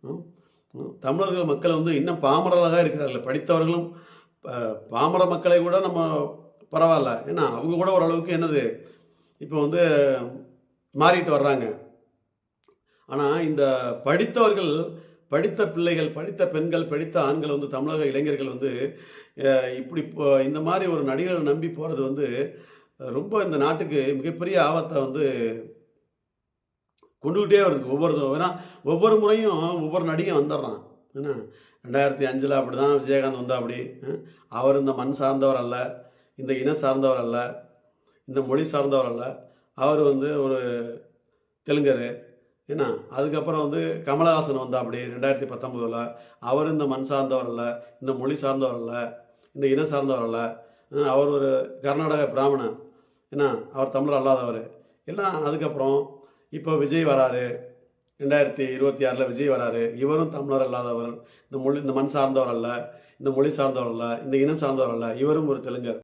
ம், தமிழர்கள் மக்கள் வந்து இன்னும் பாமரராக இருக்கிறார்கள். படித்தவர்களும் பாமர மக்களை கூட நம்ம பரவாயில்ல. ஏன்னா அவங்க கூட ஓரளவுக்கு என்னது இப்போ வந்து மாறிட்டு வர்றாங்க. ஆனால் இந்த படித்தவர்கள், படித்த பிள்ளைகள், படித்த பெண்கள், படித்த ஆண்கள் வந்து தமிழக இளைஞர்கள் வந்து இப்படி இந்த மாதிரி ஒரு நடிகரை நம்பி போகிறது வந்து ரொம்ப இந்த நாட்டுக்கு மிகப்பெரிய ஆபத்தை வந்து கொண்டுக்கிட்டே வருது ஏன்னா ஒவ்வொரு முறையும் ஒவ்வொரு நடிகன் வந்துடுறான். ஏன்னா 2005 அப்படி தான் விஜயகாந்த் வந்தா அப்படி. அவர் இந்த மண் சார்ந்தவர் அல்ல, இந்த இனம் சார்ந்தவர் அல்ல, இந்த மொழி சார்ந்தவர் அல்ல. அவர் வந்து ஒரு தெலுங்கர். ஏன்னா அதுக்கப்புறம் வந்து கமலஹாசன் வந்தா அப்படி 2019. அவர் இந்த மண் சார்ந்தவர் அல்ல, இந்த மொழி சார்ந்தவர் அல்ல, இந்த இனம் சார்ந்தவர் அல்ல. அவர் ஒரு கர்நாடக பிராமணன். ஏன்னா அவர் தமிழர் அல்லாதவர். எல்லாம் அதுக்கப்புறம் இப்போ விஜய் வராரு. 2026 விஜய் வராரு. இவரும் தமிழர் அல்லாதவர். இந்த மண் சார்ந்தவர் அல்ல, இந்த மொழி சார்ந்தவர் அல்ல, இந்த இனம் சார்ந்தவர் அல்ல. இவரும் ஒரு தெலுங்கர்.